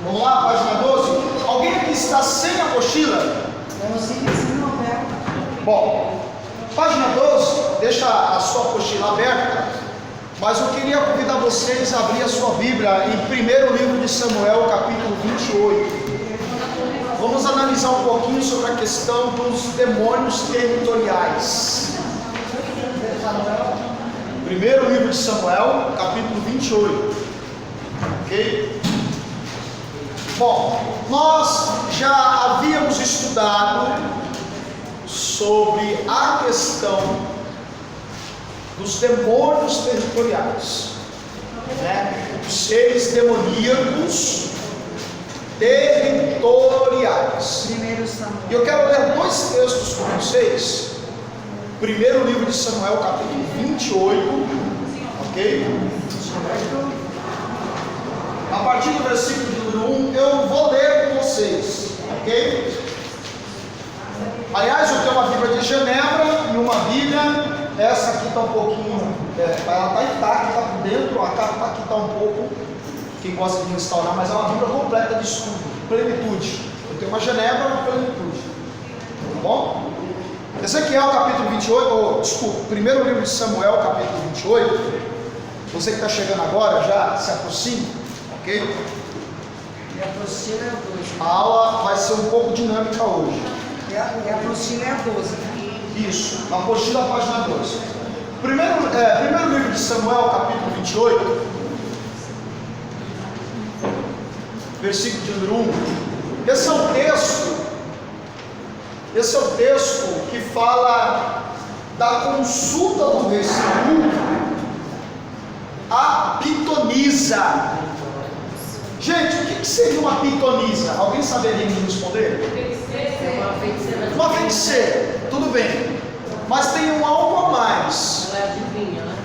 Vamos lá, página 12. Alguém aqui está sem apostila? Bom, página 12, deixa a sua apostila aberta, mas eu queria convidar vocês a abrir a sua Bíblia em 1º livro de Samuel, capítulo 28. Vamos analisar um pouquinho sobre a questão dos demônios territoriais. 1º livro de Samuel, capítulo 28. Ok? Bom, nós já havíamos estudado sobre a questão dos demônios territoriais, né? Os seres demoníacos territoriais. E eu quero ler 2 textos com vocês. 1º livro de Samuel, capítulo 28, ok? A partir do versículo de número 1, eu vou ler com vocês, ok? Aliás, eu tenho uma Bíblia de Genebra e uma Bíblia, essa aqui está um pouquinho, ela está intacta, está por dentro, a capa aqui está um pouco, quem gosta de restaurar, mas é uma Bíblia completa de estudo, plenitude. Eu tenho uma Genebra e uma plenitude, tá bom? Ezequiel capítulo 28, desculpa, 1º livro de Samuel capítulo 28, você que está chegando agora, já se aproxime, ok? E a apostila é a 12. A aula vai ser um pouco dinâmica hoje. E a apostila é a 12, né? Isso, a apostila, página 12. Primeiro livro de Samuel, capítulo 28, versículo de número 1. Esse é o texto que fala da consulta do rei Saul à pitonisa. Gente, o que seria uma pitonisa? Alguém saberia me responder? Uma feiticeira, tudo bem. Mas tem um algo a mais. Ela é adivinha, né?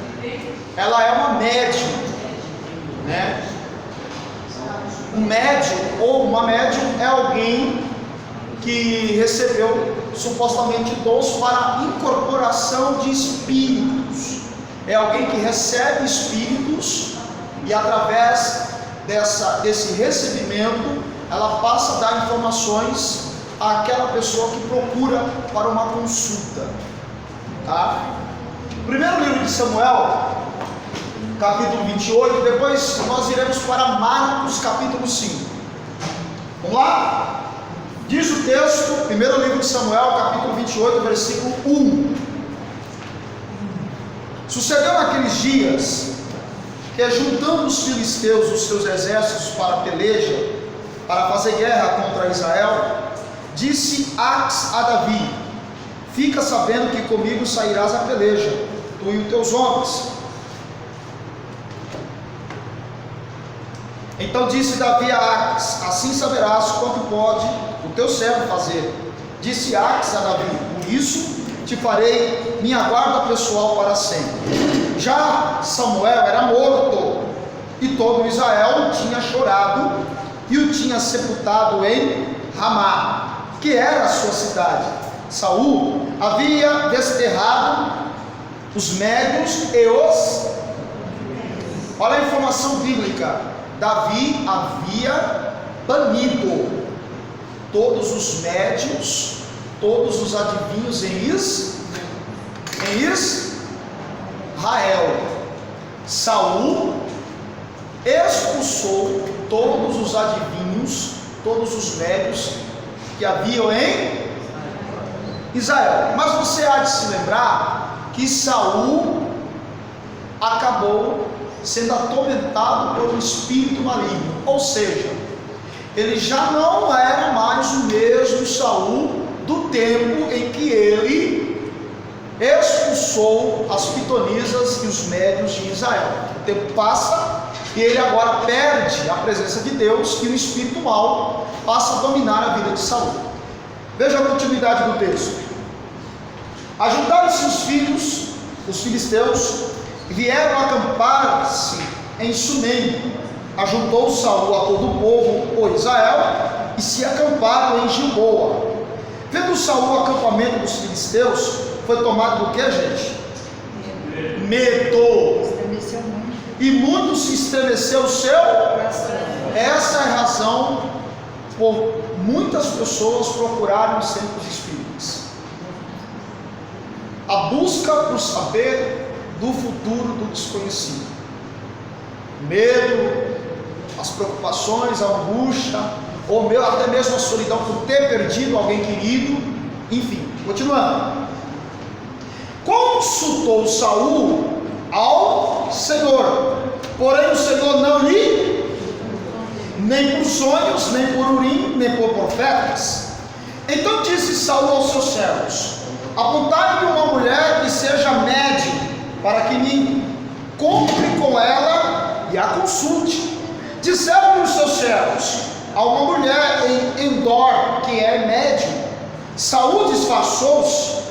Ela é uma médium, né? Um médium ou uma médium é alguém que recebeu supostamente dons para incorporação de espíritos. É alguém que recebe espíritos e através desse recebimento ela passa a dar informações àquela pessoa que procura para uma consulta, tá? Primeiro livro de Samuel, capítulo 28, depois nós iremos para Marcos, capítulo 5. Vamos lá? Diz o texto, primeiro livro de Samuel, capítulo 28, versículo 1. Sucedeu naqueles dias que, juntando os filisteus os seus exércitos para a peleja, para fazer guerra contra Israel, disse Ax a Davi: fica sabendo que comigo sairás a peleja, tu e os teus homens. Então disse Davi a Ax: assim saberás quanto pode o teu servo fazer. Disse Ax a Davi: por isso te farei minha guarda pessoal para sempre. Já Samuel era morto, e todo Israel tinha chorado, e o tinha sepultado em Ramá, que era a sua cidade. Saul havia desterrado os médios e os... Olha a informação bíblica. Davi havia banido todos os médios, todos os adivinhos em Israel. Saul expulsou todos os adivinhos, todos os médios que haviam em Israel. Mas você há de se lembrar que Saul acabou sendo atormentado por um espírito maligno, ou seja, ele já não era mais o mesmo Saul do tempo em que ele expulsou as pitonisas e os médios de Israel. O tempo passa e ele agora perde a presença de Deus e o espírito mau passa a dominar a vida de Saul. Veja a continuidade do texto. Ajuntaram-se os filhos, os filisteus, e vieram acampar-se em Sunem. Ajuntou Saul a todo o povo, por Israel, e se acamparam em Gilboa. Vendo Saul o acampamento dos filisteus, foi tomado do que, gente? Medo. E muito se estremeceu o seu. Essa é a razão razão por muitas pessoas procurarem os centros espíritas. A busca por saber do futuro do desconhecido. O medo, as preocupações, a angústia, ou até mesmo a solidão por ter perdido alguém querido, enfim, continuando. Consultou Saul ao Senhor, porém o Senhor não lhe, nem por sonhos, nem por urim, nem por profetas. Então disse Saul aos seus servos: apontai-me uma mulher que seja médium, para que me compre com ela e a consulte. Disseram-lhe os seus servos: há uma mulher em Endor que é médium. Saul disfarçou-se,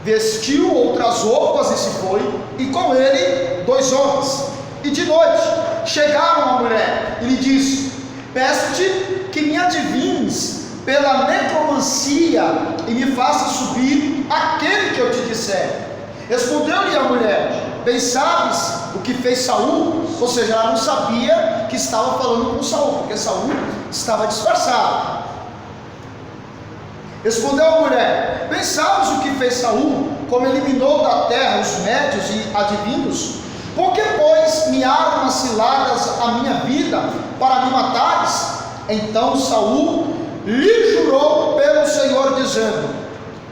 vestiu outras roupas e se foi, e com ele 2 homens. E de noite chegaram a mulher e lhe disse: peço-te que me adivinhes pela necromancia e me faça subir aquele que eu te disser. Respondeu-lhe a mulher: bem sabes o que fez Saul. Ou seja, ela não sabia que estava falando com Saul, porque Saul estava disfarçado. Respondeu a mulher: bem sabes o que fez Saul, como eliminou da terra os médios e adivinhos. Por que, pois, me armas ciladas a minha vida para me matares? Então Saul lhe jurou pelo Senhor, dizendo: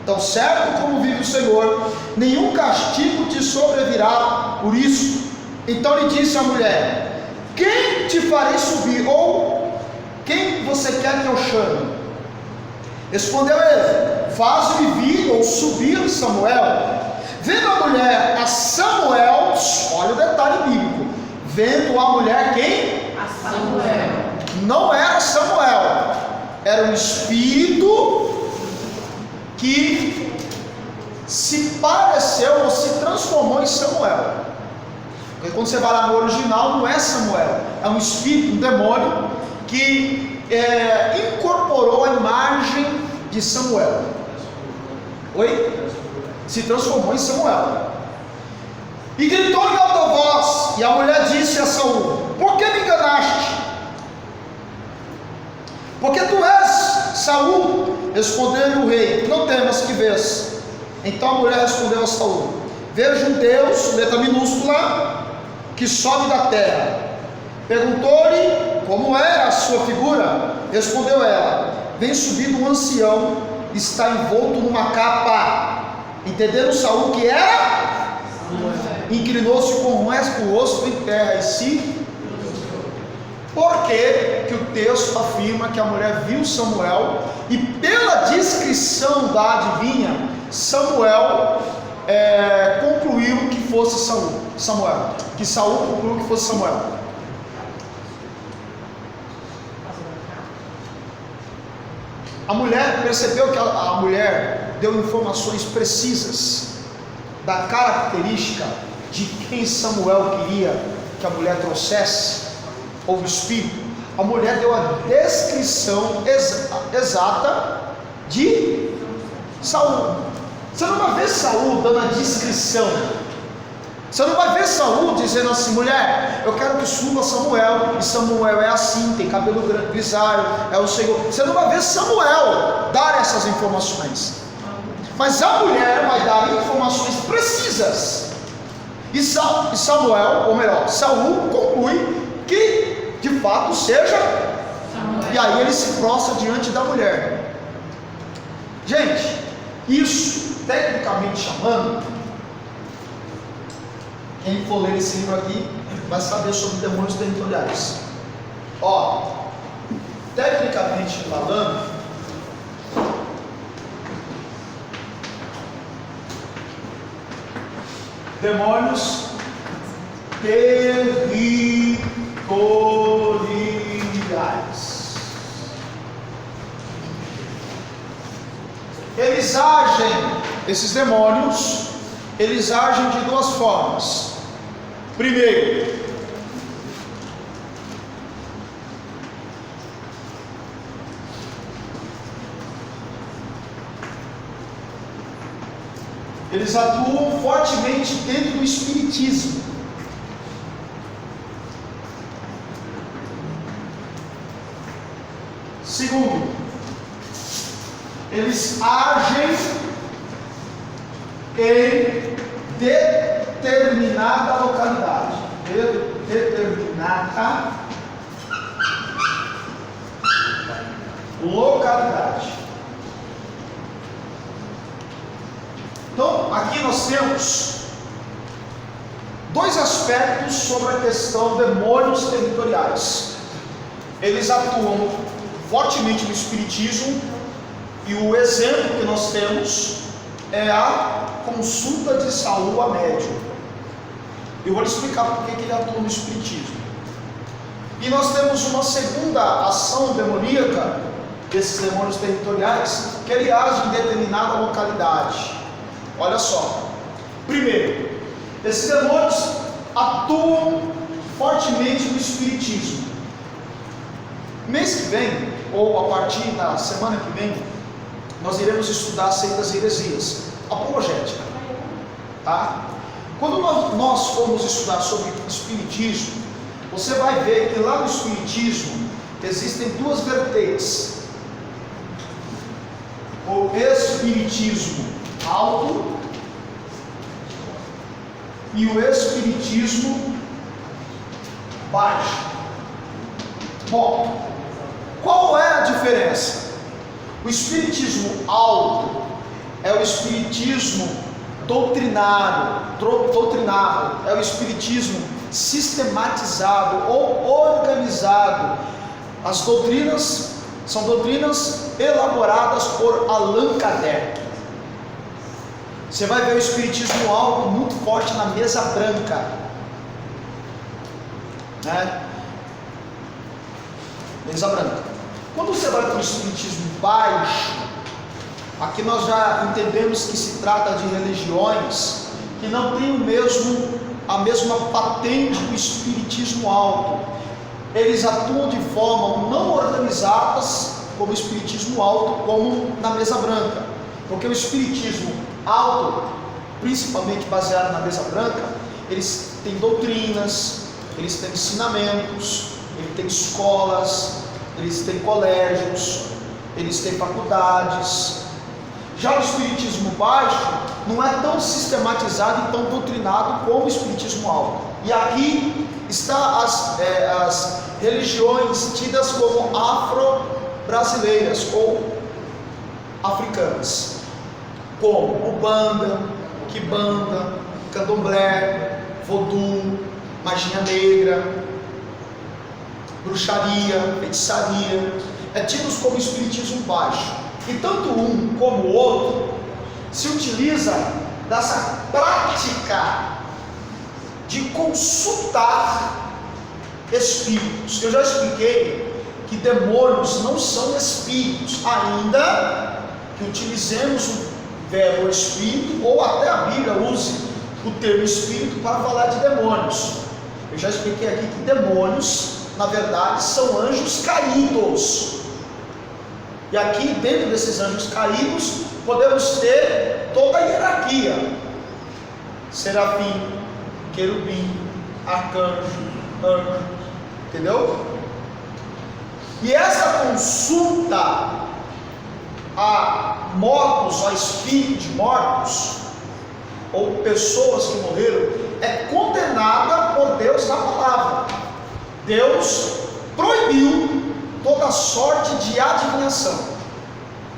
tão certo como vive o Senhor, nenhum castigo te sobrevirá por isso. Então lhe disse a mulher: quem te farei subir? Ou quem você quer que eu chame? Respondeu ele: faz-me vir ou subir Samuel. Vendo a mulher a Samuel, olha o detalhe bíblico, vendo a mulher quem? A Samuel. Não era Samuel, era um espírito que se pareceu ou se transformou em Samuel. Porque quando você vai lá no original, não é Samuel, é um espírito, um demônio que incorporou a imagem de Samuel. Oi? Se transformou em Samuel. E gritou em alta voz, e a mulher disse a Saul: por que me enganaste? Porque tu és Saul. Respondeu-lhe o rei: não temas que vês. Então a mulher respondeu a Saul: vejo um Deus, letra minúscula, que sobe da terra. Perguntou-lhe como era a sua figura. Respondeu ela: vem subindo um ancião, está envolto numa capa. Entendendo Saul que era, inclinou-se com o rosto em terra e se. Porque que o texto afirma que a mulher viu Samuel, e pela descrição da adivinha, Samuel concluiu que fosse Samuel, que Saul concluiu que fosse Samuel. A mulher percebeu que a mulher deu informações precisas da característica de quem Samuel queria que a mulher trouxesse, ou o espírito. A mulher deu a descrição exata de Saul. Você não vai ver Saul dando a descrição. Você não vai ver Saul dizendo assim: mulher, eu quero que suba Samuel, e Samuel é assim, tem cabelo grisalho, é o Senhor. Você não vai ver Samuel dar essas informações, mas a mulher vai dar informações precisas. E Samuel, ou melhor, Saul conclui que de fato seja Samuel. E aí ele se prostra diante da mulher. Gente, isso, tecnicamente chamando, quem for ler esse livro aqui vai saber sobre demônios territoriais. Tecnicamente falando, demônios territoriais. Eles agem, esses demônios, eles agem de 2 formas. Primeiro, eles atuam fortemente dentro do espiritismo. Segundo, eles agem em determinada localidade. Determinada localidade. Então, aqui nós temos dois aspectos sobre a questão demônios territoriais. Eles atuam fortemente no espiritismo, e o exemplo que nós temos é a consulta de Saul a médium. Eu vou lhe explicar por que ele atua no espiritismo. E nós temos uma segunda ação demoníaca desses demônios territoriais, que ele age em determinada localidade. Olha só. Primeiro, esses demônios atuam fortemente no espiritismo. Mês que vem, ou a partir da semana que vem, nós iremos estudar seitas e heresias, apologética, tá? Quando nós formos estudar sobre espiritismo, você vai ver que lá no espiritismo existem duas vertentes: o espiritismo alto e o espiritismo baixo. Bom, qual é a diferença? O espiritismo alto é o espiritismo doutrinário, é o espiritismo sistematizado ou organizado. As doutrinas são doutrinas elaboradas por Allan Kardec. Você vai ver o espiritismo alto muito forte na mesa branca, né? Mesa branca. Quando você vai para o espiritismo baixo, aqui nós já entendemos que se trata de religiões que não têm a mesma patente do espiritismo alto. Eles atuam de forma não organizadas, como o espiritismo alto, como na mesa branca. Porque o espiritismo alto, principalmente baseado na mesa branca, eles têm doutrinas, eles têm ensinamentos, eles têm escolas, eles têm colégios, eles têm faculdades. Já o espiritismo baixo não é tão sistematizado e tão doutrinado como o espiritismo alto. E aqui está as religiões tidas como afro-brasileiras ou africanas, como Umbanda, Quimbanda, Candomblé, Vodú, Magia Negra, bruxaria, feitiçaria, tidos como espiritismo baixo. E tanto um como o outro se utiliza dessa prática de consultar espíritos. Eu já expliquei que demônios não são espíritos, ainda que utilizemos o verbo espírito, ou até a Bíblia use o termo espírito para falar de demônios. Eu já expliquei aqui que demônios, na verdade, são anjos caídos. E aqui, dentro desses anjos caídos, podemos ter toda a hierarquia: serafim, querubim, arcanjo, anjo, entendeu? E essa consulta a mortos, a espíritos de mortos, ou pessoas que morreram, é condenada por Deus na palavra. Deus proibiu toda sorte de adivinhação,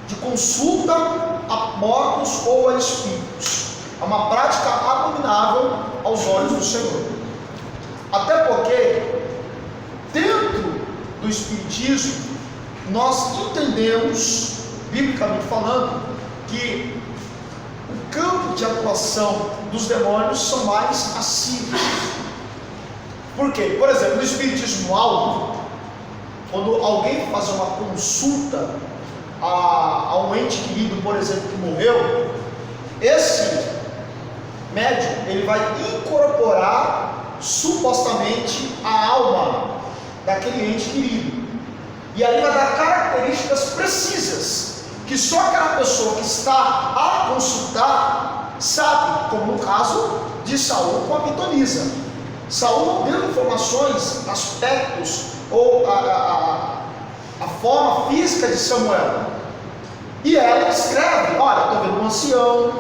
de consulta a mortos ou a espíritos. É uma prática abominável aos olhos do Senhor. Até porque, dentro do espiritismo, nós entendemos, biblicamente falando, que o campo de atuação dos demônios são mais assíduos. Por quê? Por exemplo, no espiritismo alto, quando alguém faz uma consulta a um ente querido, por exemplo, que morreu, esse médium, ele vai incorporar supostamente a alma daquele ente querido, e aí vai dar características precisas que só aquela pessoa que está a consultar sabe, como no caso de Saul com a pitonisa. Saul não deu informações, aspectos ou a forma física de Samuel. E ela escreve: olha, estou vendo um ancião,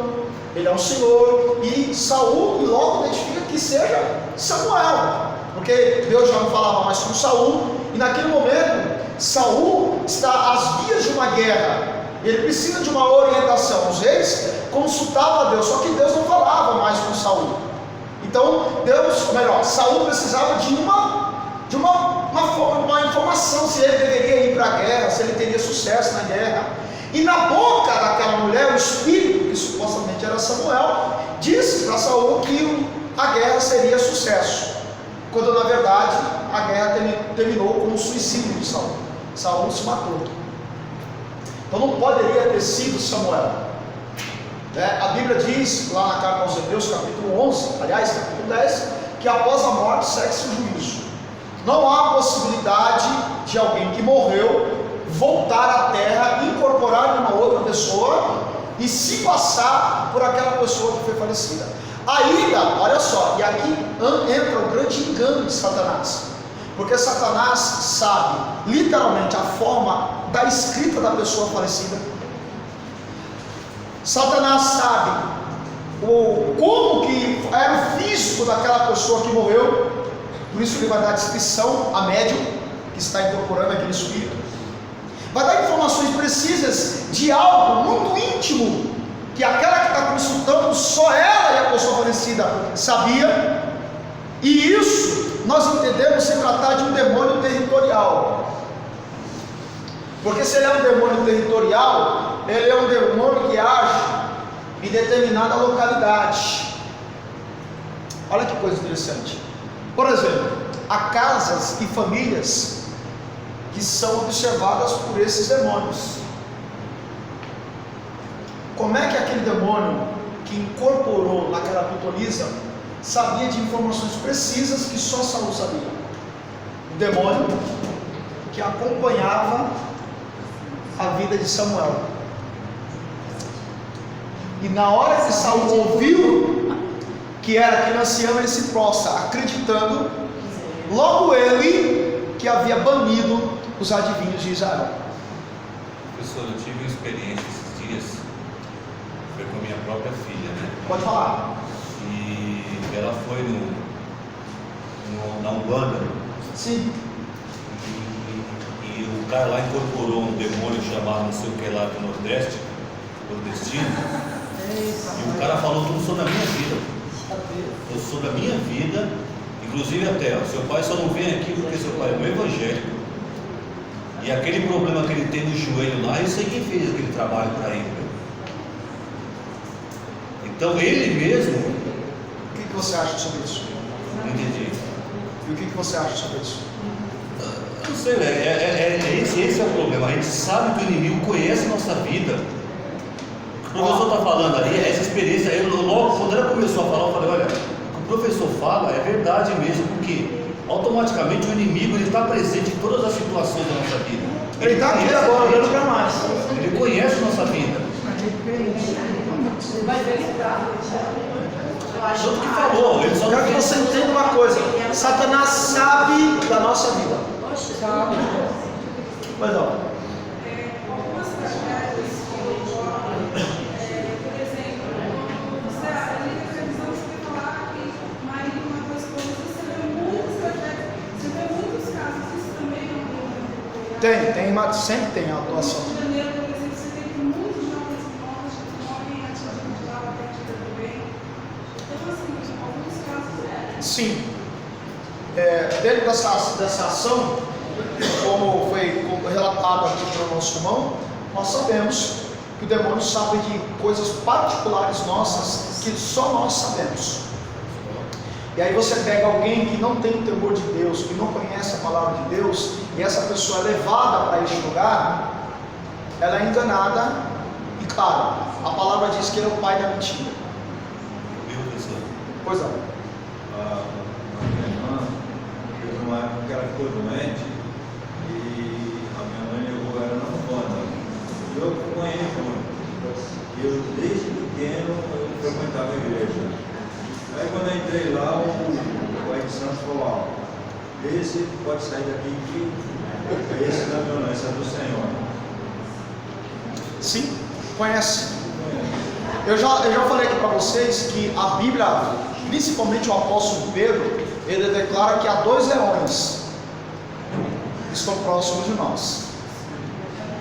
ele é um senhor, e Saul logo identifica que seja Samuel, porque Deus já não falava mais com Saul, e naquele momento Saul está às vias de uma guerra, ele precisa de uma orientação. Os reis consultavam a Deus, só que Deus não falava mais com Saul. Então Saul precisava de uma informação, se ele deveria ir para a guerra, se ele teria sucesso na guerra. E na boca daquela mulher, o espírito, que supostamente era Samuel, disse para Saul que a guerra seria sucesso, quando na verdade a guerra terminou com o suicídio de Saul. Saul se matou. Então não poderia ter sido Samuel. A Bíblia diz lá na carta aos Hebreus, capítulo 11, aliás, capítulo 10, que após a morte segue-se o juízo. Não há possibilidade de alguém que morreu voltar à terra, incorporar uma outra pessoa e se passar por aquela pessoa que foi falecida. Ainda, olha só, e aqui entra o grande engano de Satanás, porque Satanás sabe literalmente a forma da escrita da pessoa falecida. Satanás sabe como que era o físico daquela pessoa que morreu. Por isso ele vai dar descrição a médium que está incorporando aquele espírito. Vai dar informações precisas de algo muito íntimo, que aquela que está consultando, só ela e a pessoa falecida sabia. E isso nós entendemos se tratar de um demônio territorial. Porque se ele é um demônio territorial, ele é um demônio que age em determinada localidade. Olha que coisa interessante. Por exemplo, há casas e famílias que são observadas por esses demônios. Como é que aquele demônio que incorporou naquela pitonisa sabia de informações precisas que só Saul sabia? O demônio que acompanhava a vida de Samuel. E na hora que Saul ouviu que era aquele ancião, ele se prostra, acreditando, logo ele que havia banido os adivinhos de Israel. Professor, eu tive uma experiência esses dias, foi com a minha própria filha, né? Pode falar. E ela foi na Umbanda. Sim. E o cara lá incorporou um demônio chamado não sei o que lá do Nordeste, nordestino. E o cara falou tudo sobre a minha vida. Sobre a minha vida, inclusive até, seu pai só não vem aqui porque seu pai é um evangélico. E aquele problema que ele tem no joelho lá, eu sei quem fez aquele trabalho para ele. Então ele mesmo. O que você acha sobre isso? Não entendi. E o que você acha sobre isso? Eu não sei, esse é o problema. A gente sabe que o inimigo conhece a nossa vida. O professor está falando ali, essa experiência, logo quando ela começou a falar, eu falei, olha, o que o professor fala é verdade mesmo, porque automaticamente o inimigo está presente em todas as situações da nossa vida. Ele está aqui agora, olhando para nós. Ele conhece a nossa vida. Tanto que falou, ele só Eu quero que você entenda uma coisa: Satanás sabe da nossa vida. Sabe? Pois não. Sempre tem a atuação. Sim. Dentro dessa ação, como foi relatado aqui pelo nosso irmão, nós sabemos que o demônio sabe de coisas particulares nossas que só nós sabemos. E aí você pega alguém que não tem o temor de Deus, que não conhece a palavra de Deus, e essa pessoa é levada para este lugar, ela é enganada, e claro, a palavra diz que ele é o pai da mentira. Viu, professor? Pois não. A minha irmã teve uma época que ela ficou doente e a minha mãe levou ela na Umbanda. Eu acompanhei muito. Eu desde pequeno eu frequentava a igreja. Aí quando eu entrei lá, o pai de Santos falou, esse pode sair daqui que esse não é meu não, esse é do céu. Sim? Conhece? Eu já falei aqui para vocês que a Bíblia, principalmente o apóstolo Pedro, ele declara que há 2 leões que estão próximos de nós.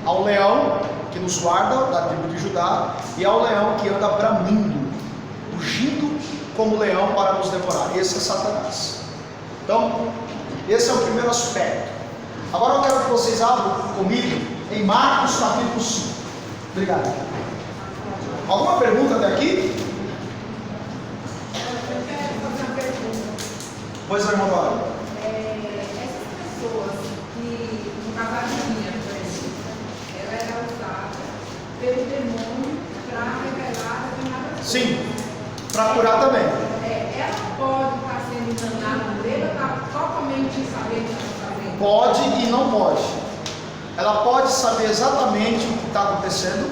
Há o leão que nos guarda, da tribo de Judá, e há o leão que anda bramindo, rugindo como leão para nos devorar. Esse é Satanás. Então, esse é o primeiro aspecto. Agora eu quero que vocês abram comigo em Marcos capítulo 5. Obrigado. Alguma pergunta até aqui? Eu quero fazer uma pergunta. Pois é, irmão Dória. Essas pessoas que, no caso a minha, por exemplo, ela era usada pelo demônio para revelar determinadas coisas. Sim, para curar também. Ela pode estar sendo enganada por ele ou está totalmente sabendo o que está fazendo? Pode e não pode. Ela pode saber exatamente o que está acontecendo,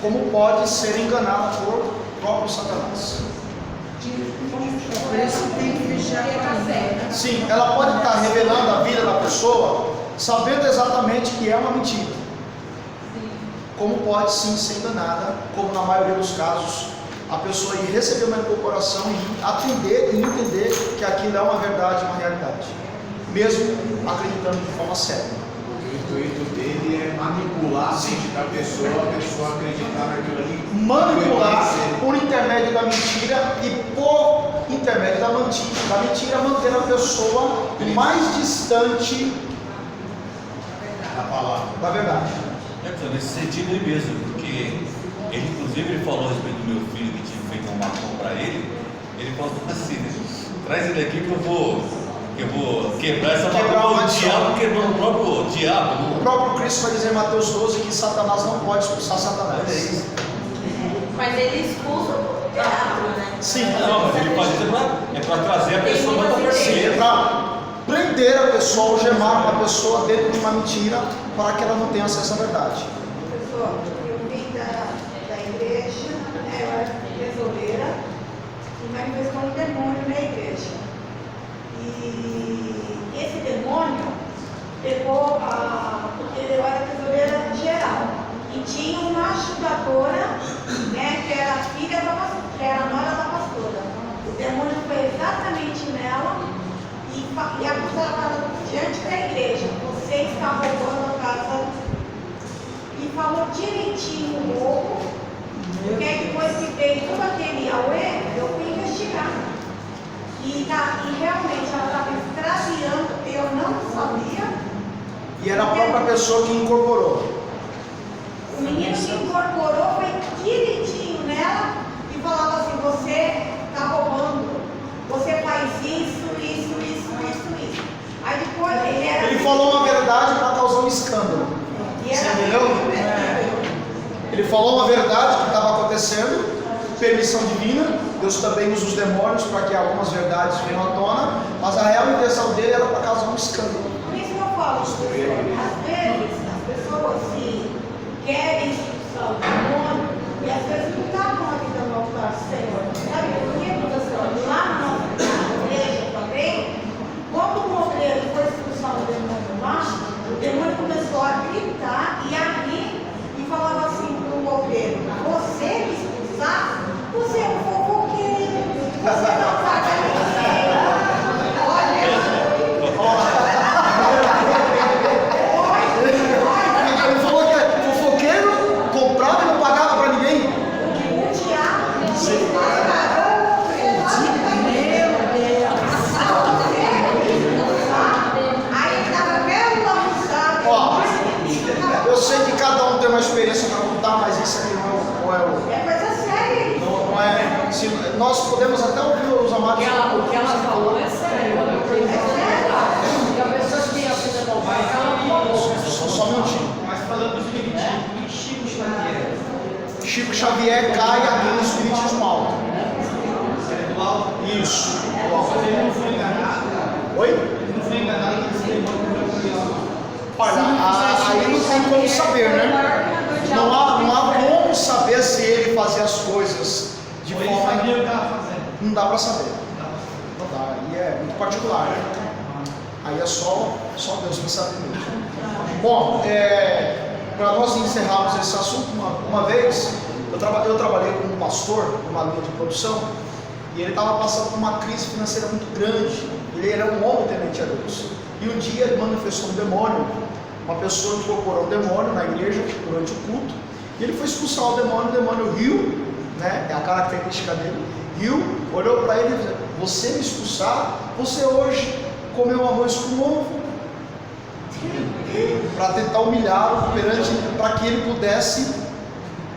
como pode ser enganada por próprio Satanás. Por isso tem que vigiar Está para certa. Sim, ela pode estar revelando a vida da pessoa, sabendo exatamente que é uma mentira. Como pode sim ser enganada, como na maioria dos casos, a pessoa ir receber uma incorporação e atender e entender que aquilo é uma verdade, uma realidade, mesmo acreditando de forma séria. O intuito dele é manipular a mente da pessoa, a pessoa acreditar naquilo ali. Manipular por intermédio da mentira e por intermédio da mentira manter a pessoa mais distante Da palavra. da verdade. Nesse sentido aí mesmo, porque ele inclusive ele falou a respeito do meu filho que tinha feito um matão para ele. Ele falou assim, né? Traz ele aqui que eu vou quebrar essa macumba. O diabo quebrou no próprio diabo. O próprio Cristo vai dizer em Mateus 12 que Satanás não pode expulsar Satanás. Mas ele expulsa o diabo, né? Sim, Não, mas ele faz isso para trazer a pessoa mais para perceber. para prender a pessoa, algemar uma pessoa dentro de uma mentira para que ela não tenha acesso à verdade. Pessoal, eu vim da igreja, eu era tesoureira e manifestou um demônio na igreja. E esse demônio pegou porque eu era tesoureira geral e tinha uma ajudadora, né, que era filha da pastora, que era nora da pastora. O demônio foi exatamente nela e acusava ela diante da igreja: você está roubando a casa. E falou direitinho o louco, porque depois que veio todo aquele auê, eu fui investigar. E realmente ela estava extraviando, eu não sabia. E era a própria pessoa que incorporou. O menino que incorporou foi direitinho nela e falava assim: você está roubando, você faz isso. Aí depois Ele falou uma verdade para causar um escândalo. E Você era entendeu? Ele falou uma verdade que estava acontecendo, permissão divina. Deus também usa os demônios para que algumas verdades venham à tona, mas a real intenção dele era para causar um escândalo. Por isso que eu falo, às vezes as pessoas se querem expulsar o demônio e às vezes não estavam a vida no altar do Senhor. Sabe por quê? Porque lá na nossa igreja também, quando o obreiro foi expulsar o demônio lá, o demônio começou a gritar e a rir e falava assim para o obreiro: você me expulsar? Você é um fofoqueiro, você não paga ninguém. Ele falou que fofoqueiro comprava e não pagava para ninguém. O diabo desmascarou o obreiro. Aí ele estava bem bagunçado. Ó, eu sei que cada um tem uma experiência para contar, mas isso aqui não é o. É coisa séria. Não é. Se nós podemos até ouvir os amados. O que ela falou é sério. Porque a pessoa que tem a vida normal, ela falou. Só um minutinho. Mas falando do espiritismo, Chico Xavier, Chico Xavier cai aqui no espiritismo alto. é do alto, Isso. mas ele não foi enganado, Oi? ele não foi enganado com esse demônio que foi Olha, aí não tem como saber, né? Não há como saber se ele fazia as coisas de ele forma. sabia o que estava fazendo. Não dá para saber. Não dá. Aí é muito particular, né? Aí é só Deus que sabe mesmo. Bom, para nós encerrarmos esse assunto, uma vez, eu trabalhei com um pastor, numa linha de produção, e ele estava passando por uma crise financeira muito grande. Ele era um homem temente a Deus. E um dia ele manifestou um demônio, uma pessoa incorporou um demônio na igreja durante o culto, e ele foi expulsar o demônio riu, né? É a característica dele, riu, olhou para ele e disse: você me expulsar? Você hoje comeu arroz com ovo? Para tentar humilhá-lo para que ele pudesse,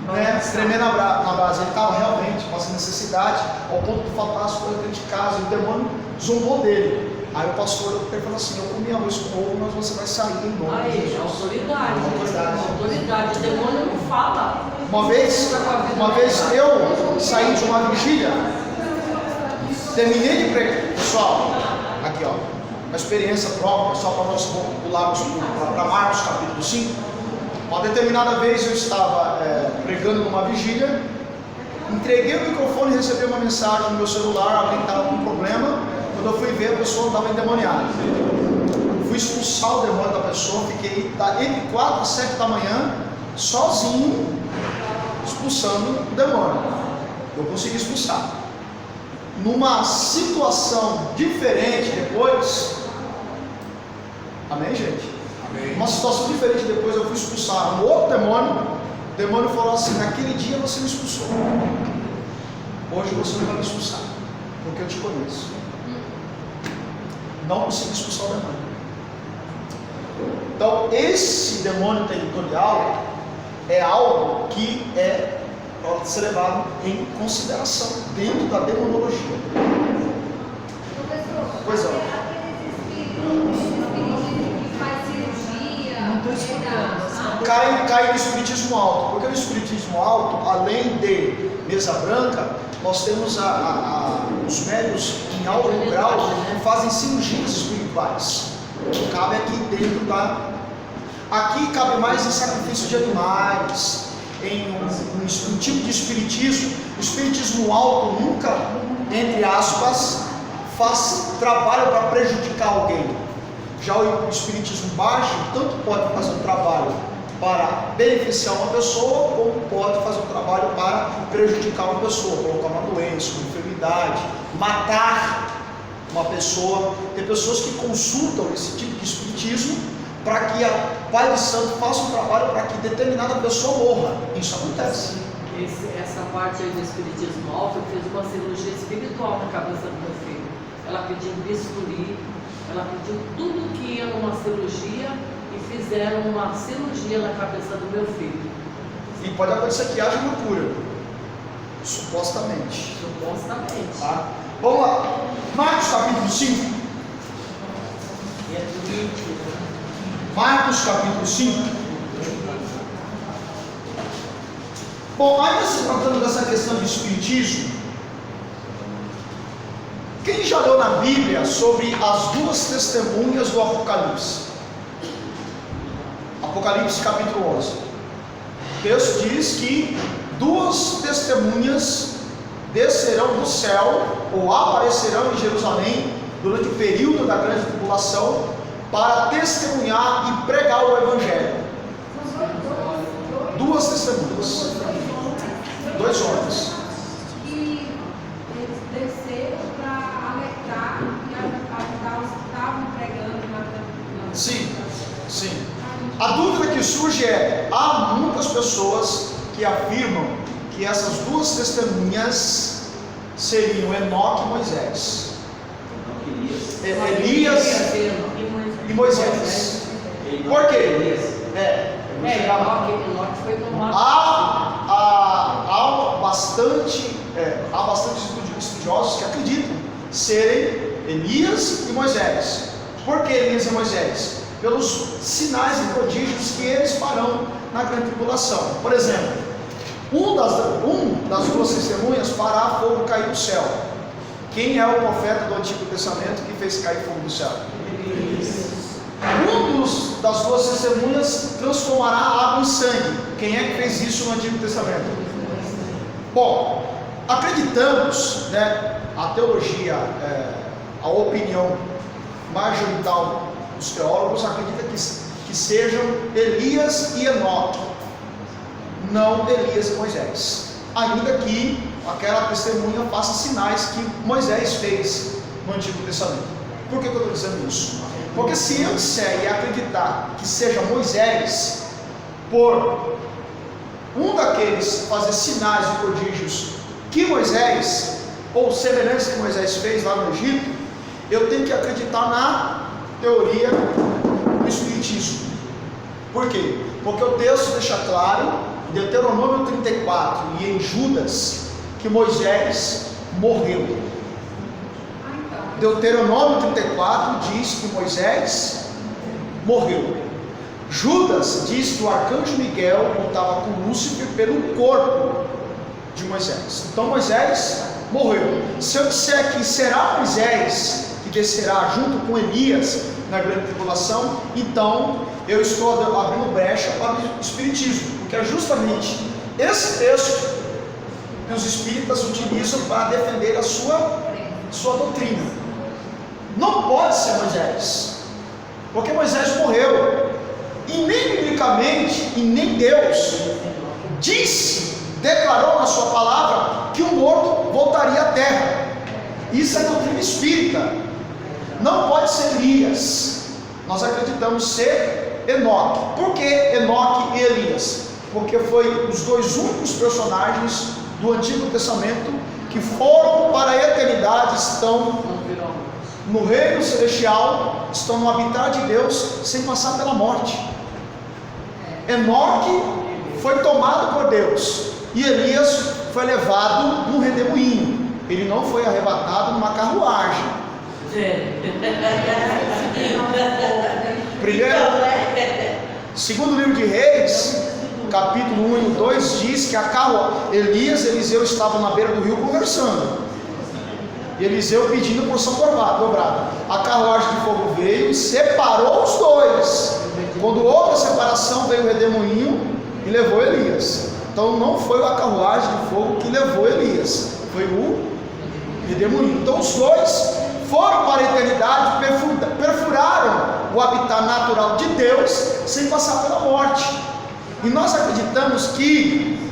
né, tremer na base. Ele estava realmente passando necessidade, ao ponto de faltar as coisas dentro de casa, e o demônio zombou dele. Aí o pastor olhou para ele e falou assim: eu comi arroz com ovo, mas você vai sair em nome de Aí, Jesus. autoridade. O demônio não fala. Uma vez eu saí de uma vigília, terminei de pregar, pessoal, aqui ó, uma experiência própria, só para nós pularmos para Marcos capítulo 5. Uma determinada vez eu estava pregando numa vigília, entreguei o microfone e recebi uma mensagem no meu celular, alguém estava com um problema. Quando eu fui ver, a pessoa estava endemoniada. Fui expulsar o demônio da pessoa, fiquei entre 4 e 7 da manhã, sozinho, expulsando o demônio. Eu consegui expulsar. Numa situação diferente depois, amém, gente? Amém. Uma situação diferente depois, eu fui expulsar um outro demônio. O demônio falou assim: naquele dia você me expulsou, hoje você não vai me expulsar, porque eu te conheço. Não consegui expulsar o demônio. Então, esse demônio territorial é algo que pode ser levado em consideração dentro da demonologia. Professor, Pois é. aqueles espíritos que faz cirurgia, Cai no espiritismo alto, porque no espiritismo alto, além de mesa branca, nós temos os médios em alto grau que fazem cirurgias espirituais. Cabe aqui dentro aqui cabe mais em sacrifício de animais, em um tipo de espiritismo. O espiritismo alto nunca, entre aspas, faz trabalho para prejudicar alguém. Já o espiritismo baixo tanto pode fazer um trabalho para beneficiar uma pessoa, como pode fazer um trabalho para prejudicar uma pessoa, colocar uma doença, uma enfermidade, matar uma pessoa. Tem pessoas que consultam esse tipo de espiritismo para que a Pai de Santo faça um trabalho para que determinada pessoa morra. Isso acontece. Essa parte aí do espiritismo alto fez uma cirurgia espiritual na cabeça do meu filho. Ela pediu bisturi, ela pediu tudo que ia numa cirurgia e fizeram uma cirurgia na cabeça do meu filho. E pode acontecer que haja uma cura, supostamente. Supostamente. Tá? Vamos lá, Marcos capítulo 5. Marcos capítulo 5. Bom, ainda se tratando dessa questão de espiritismo, quem já leu na Bíblia sobre as duas testemunhas do Apocalipse? Apocalipse capítulo 11. O texto diz que duas testemunhas descerão do céu ou aparecerão em Jerusalém durante o período da grande tribulação para testemunhar e pregar o Evangelho. Duas testemunhas, dois homens. que eles desceram para alertar e ajudar os que estavam pregando na Sim, sim. A dúvida que surge há muitas pessoas que afirmam que essas duas testemunhas seriam Enoque e Moisés. Elias e Moisés. Por quê? Enoque foi tomado. Há bastante estudiosos que acreditam serem Elias e Moisés. Por que Elias e Moisés? Pelos sinais e prodígios que eles farão na grande tribulação. Por exemplo, um das duas testemunhas fará fogo cair do céu. Quem é o profeta do Antigo Testamento que fez cair fogo do céu? Das duas testemunhas transformará água em sangue. Quem é que fez isso no Antigo Testamento? Bom, acreditamos, né, a teologia, a opinião majoritária dos teólogos acredita que sejam Elias e Enoque, não Elias e Moisés. Ainda que aquela testemunha faça sinais que Moisés fez no Antigo Testamento. Por que eu estou dizendo isso? Porque se eu disser e acreditar que seja Moisés, por um daqueles fazer sinais e prodígios que Moisés, ou semelhantes que Moisés fez lá no Egito, eu tenho que acreditar na teoria do Espiritismo. Por quê? Porque o texto deixa claro, em Deuteronômio 34 e em Judas, que Moisés morreu. Deuteronômio 34 diz que Moisés morreu. Judas diz que o arcanjo Miguel lutava com Lúcifer pelo corpo de Moisés. Então Moisés morreu. Se eu disser que será Moisés que descerá junto com Elias na grande tribulação, então eu estou abrindo brecha para o Espiritismo, porque é justamente esse texto que os espíritas utilizam para defender a sua doutrina. Não pode ser Moisés, porque Moisés morreu, e nem biblicamente, e nem Deus declarou na sua palavra que o morto voltaria à terra. Isso é doutrina espírita. Não pode ser Elias. Nós acreditamos ser Enoque. Por que Enoque e Elias? Porque foi os dois únicos personagens do Antigo Testamento que foram para a eternidade, estão no reino celestial, estão no habitat de Deus, sem passar pela morte. Enoque foi tomado por Deus, e Elias foi levado num redemoinho. Ele não foi arrebatado numa carruagem. Segundo livro de Reis, capítulo 1 e 2, diz que Elias e Eliseu estavam na beira do rio conversando, e Eliseu pedindo porção dobrada. A carruagem de fogo veio e separou os dois. Quando houve a separação, veio o redemoinho e levou Elias. Então não foi a carruagem de fogo que levou Elias, foi o redemoinho. Então os dois foram para a eternidade, perfuraram o habitat natural de Deus sem passar pela morte. E nós acreditamos que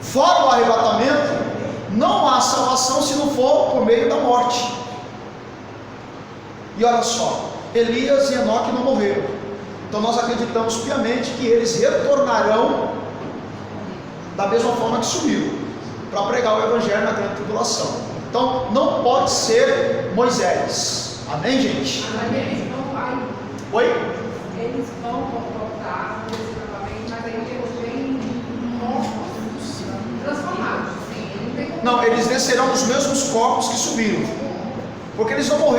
fora o arrebatamento não há salvação se não for por meio da morte. E olha só, Elias e Enoque não morreram. Então nós acreditamos piamente que eles retornarão da mesma forma que subiram, para pregar o evangelho na grande tribulação. Então não pode ser Moisés. Amém, gente? Eles vão, Oi? Eles vão voltar possivelmente, mas aí eles vêm mortos, transformados. Não, eles descerão nos mesmos corpos que subiram, porque eles vão morrer.